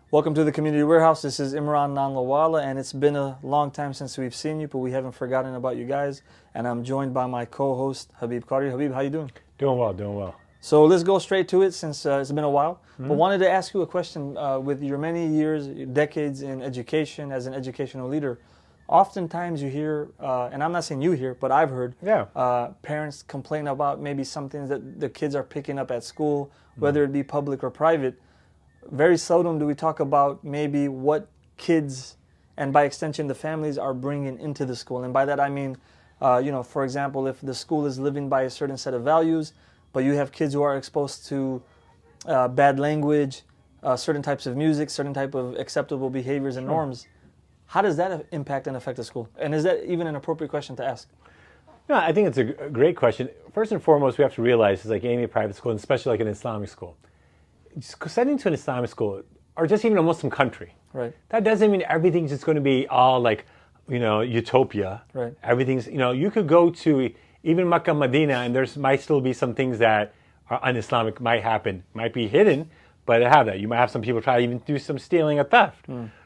Welcome to the Community Warehouse. This is Imran Nanlawala, and it's been a long time since we've seen you, but we haven't forgotten about you guys. And I'm joined by my co-host, Habib Qari. Habib, how you doing? Doing well, doing well. So let's go straight to it since it's been a while. But wanted to ask you a question. With your many years, decades in education, as an educational leader, oftentimes you hear, and I'm not saying you hear, but I've heard parents complain about maybe something that the kids are picking up at school, whether it be public or private. Very seldom do we talk about maybe what kids, and by extension the families, are bringing into the school. And by that I mean, for example, if the school is living by a certain set of values, but you have kids who are exposed to bad language, certain types of music, certain type of acceptable behaviors and norms, how does that impact and affect the school? And is that even an appropriate question to ask? No, I think it's a great question. First and foremost, we have to realize it's like any private school, and especially like an Islamic school. Sending to an Islamic school, or just even a Muslim country, right? That doesn't mean everything's just going to be all like, utopia. Right. Everything's, you could go to even Makkah, Medina, and there's might still be some things that are un-Islamic might happen, might be hidden, but it have that. You might have some people try to even do some stealing or theft,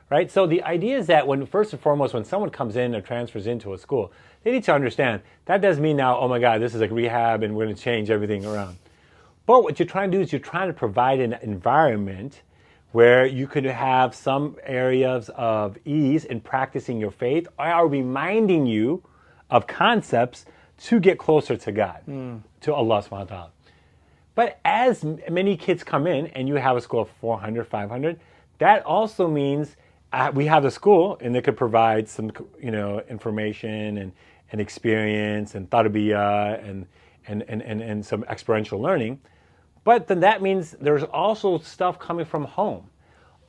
right? So the idea is that first and foremost, when someone comes in or transfers into a school, they need to understand that doesn't mean now, oh my God, this is like rehab and we're going to change everything around. But what you're trying to do is you're trying to provide an environment where you could have some areas of ease in practicing your faith, or reminding you of concepts to get closer to God, to Allah subhanahu wa ta'ala. But as many kids come in and you have a school of 400, 500, that also means we have a school and they could provide some information and experience and tarbiyah and some experiential learning. But then that means there's also stuff coming from home.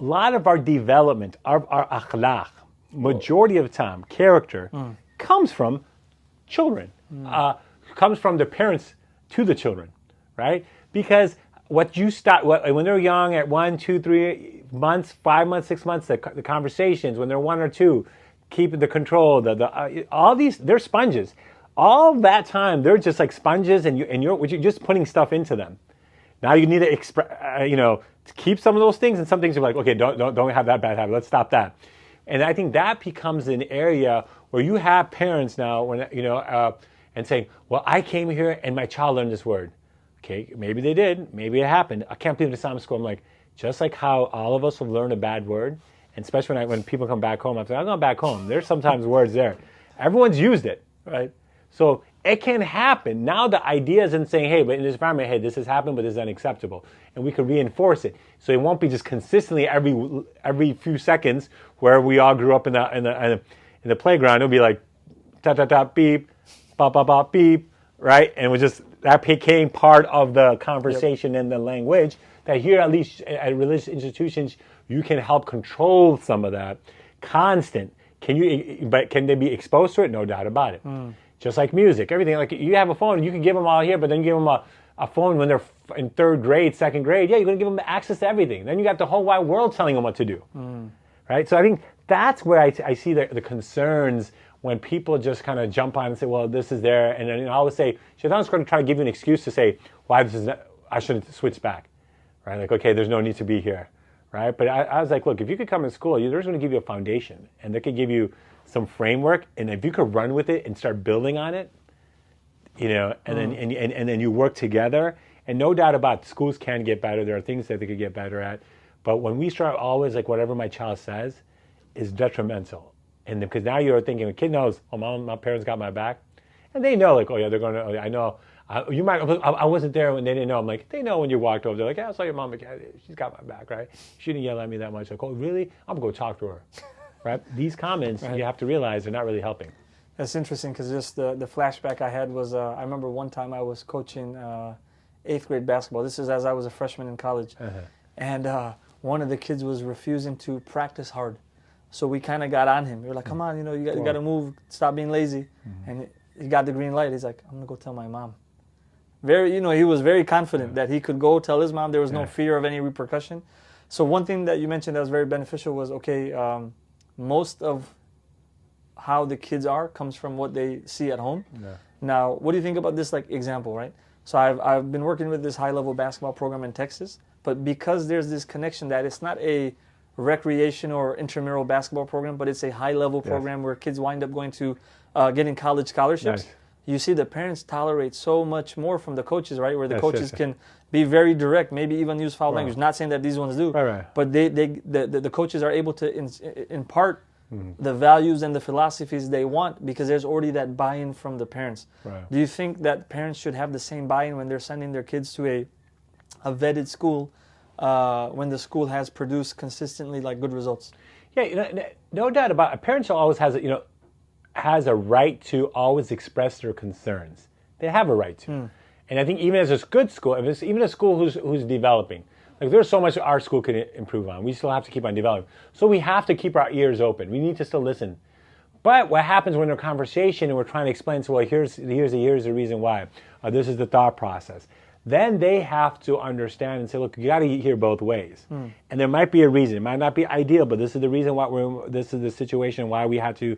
A lot of our development, our akhlaq, majority of the time, character, comes from children. Comes from the parents to the children, right? Because what you start when they're young, at 1, 2, 3 months, 5 months, 6 months, the conversations when they're 1 or 2, keeping the control, all these, they're sponges. All that time, they're just like sponges, and you're just putting stuff into them. Now you need to to keep some of those things, and some things you're like, okay, don't have that bad habit. Let's stop that. And I think that becomes an area where you have parents now, and saying, well, I came here and my child learned this word. Okay, maybe they did, maybe it happened. I can't believe the Islamic school. I'm like, just like how all of us will learn a bad word, and especially when people come back home, I'm saying, I'm going back home. There's sometimes words there. Everyone's used it, right? So it can happen. Now the idea isn't saying, hey, but in this environment, hey, this has happened, but this is unacceptable. And we can reinforce it. So it won't be just consistently every few seconds where we all grew up in the playground. It'll be like, ta-ta-ta, beep, ba-ba-ba, beep, right? And it was just, that became part of the conversation and the language, that here, at least at religious institutions, you can help control some of that. Constant. But can they be exposed to it? No doubt about it. Just like music, everything. Like you have a phone, you can give them all here, but then you give them a phone when they're in 3rd grade, 2nd grade. Yeah, you're going to give them access to everything. Then you got the whole wide world telling them what to do, right? So I think that's where I see the concerns when people just kind of jump on and say, well, this is there. And then I always say, Shaitan's going to try to give you an excuse to say, why this is not, I shouldn't switch back, right? Like, okay, there's no need to be here, right? But I was like, look, if you could come to school, they're just going to give you a foundation, and they could give you some framework, and if you could run with it and start building on it, and then you work together, and no doubt about it, schools can get better. There are things that they could get better at, but when we start always like whatever my child says is detrimental, and because now you're thinking the kid knows, oh, my parents got my back, and they know like, oh yeah, they're going to. Oh, yeah, I know. I wasn't there when they didn't know. I'm like, they know when you walked over. They're like, yeah, I saw your mom. She's got my back, right? She didn't yell at me that much. Like, oh really? I'm gonna go talk to her. Right? These comments, you have to realize they're not really helping. That's interesting, because just the flashback I had was, I remember one time I was coaching 8th grade basketball. This is as I was a freshman in college. And one of the kids was refusing to practice hard. So we kind of got on him. We were like, come on, you got to move, stop being lazy. And he got the green light. He's like, I'm going to go tell my mom. He was very confident that he could go tell his mom. There was no fear of any repercussion. So one thing that you mentioned that was very beneficial was, most of how the kids are comes from what they see at home. Now, what do you think about this example, right? So I've been working with this high-level basketball program in Texas, but because there's this connection that it's not a recreation or intramural basketball program, but it's a high-level program where kids wind up going to getting college scholarships. Nice. You see the parents tolerate so much more from the coaches, right? Where the coaches can be very direct, maybe even use foul language. Not saying that these ones do, but the coaches are able to impart the values and the philosophies they want because there's already that buy-in from the parents. Do you think that parents should have the same buy-in when they're sending their kids to a vetted school when the school has produced consistently like good results? Yeah, no doubt about it. Parents always has a right to always express their concerns. They have a right to. And I think even as a good school, if it's even a school who's developing, like there's so much our school can improve on. We still have to keep on developing. So we have to keep our ears open. We need to still listen. But what happens when we're in a conversation and we're trying to explain, so well, here's the reason why. This is the thought process. Then they have to understand and say, look, you got to hear both ways. And there might be a reason. It might not be ideal, but this is the reason why this is the situation why we had to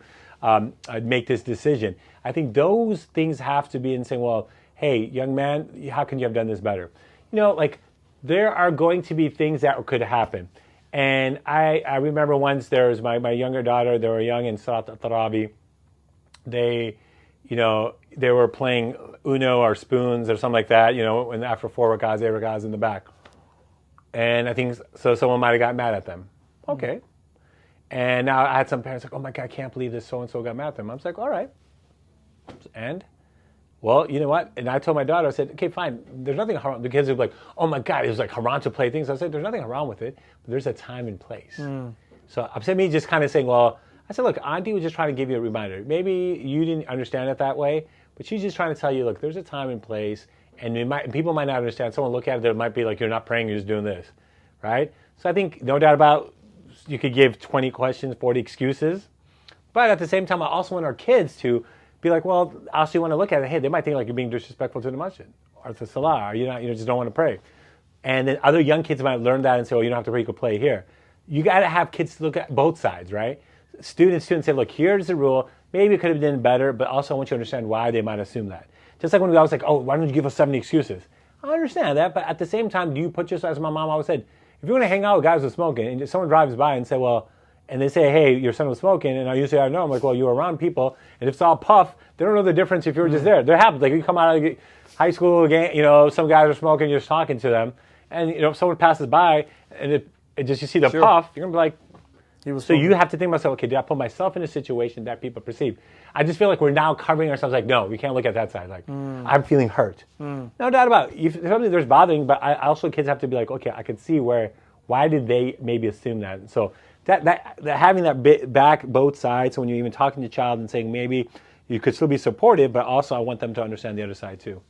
make this decision. I think those things have to be in saying, well, hey, young man, how can you have done this better? Like there are going to be things that could happen. And I remember once there was my younger daughter, they were young in Salat Tarabi. They were playing Uno or spoons or something like that, and after 4 rakahs, 8 rakahs in the back. And I think so someone might have got mad at them. Okay. And now I had some parents like, oh my God, I can't believe this so-and-so got mad at them. I was like, all right. And, well, you know what? And I told my daughter, I said, okay, fine. There's nothing haram. The kids would be like, oh my God, it was like haram to play things. I said, there's nothing wrong with it, but there's a time and place. So I'm saying me just kind of saying, well, I said, look, Auntie was just trying to give you a reminder. Maybe you didn't understand it that way, but she's just trying to tell you, look, there's a time and place, and people might not understand. Someone look at it, it might be like, you're not praying, you're just doing this, right? So I think, no doubt about you could give 20 questions, 40 excuses, but at the same time, I also want our kids to be like, well, also you want to look at it, hey, they might think like you're being disrespectful to the masjid, or to salah, or you just don't want to pray. And then other young kids might learn that and say, well, you don't have to pray, you can play here. You got to have kids look at both sides, right? Students say, look, here's the rule. Maybe it could have been better, but also I want you to understand why they might assume that. Just like when I was like, oh, why don't you give us 70 excuses? I understand that, but at the same time, do you put yourself, as my mom always said, if you want to hang out with guys who are smoking, and someone drives by and say, well, and they say, hey, your son was smoking, and I usually I know, I'm like, well, you were around people, and if it's all puff, they don't know the difference if you were just there. There happens, like you come out of high school again, some guys are smoking, you're just talking to them, and if someone passes by, and it just you see the puff, you're gonna be like, so you have to think to yourself, okay, did I put myself in a situation that people perceive? I just feel like we're now covering ourselves like, no, we can't look at that side. Like, I'm feeling hurt. No doubt about it. If something there's bothering, but I also kids have to be like, okay, I can see why did they maybe assume that? So that having that bit back both sides, so when you're even talking to your child and saying maybe you could still be supportive, but also I want them to understand the other side too.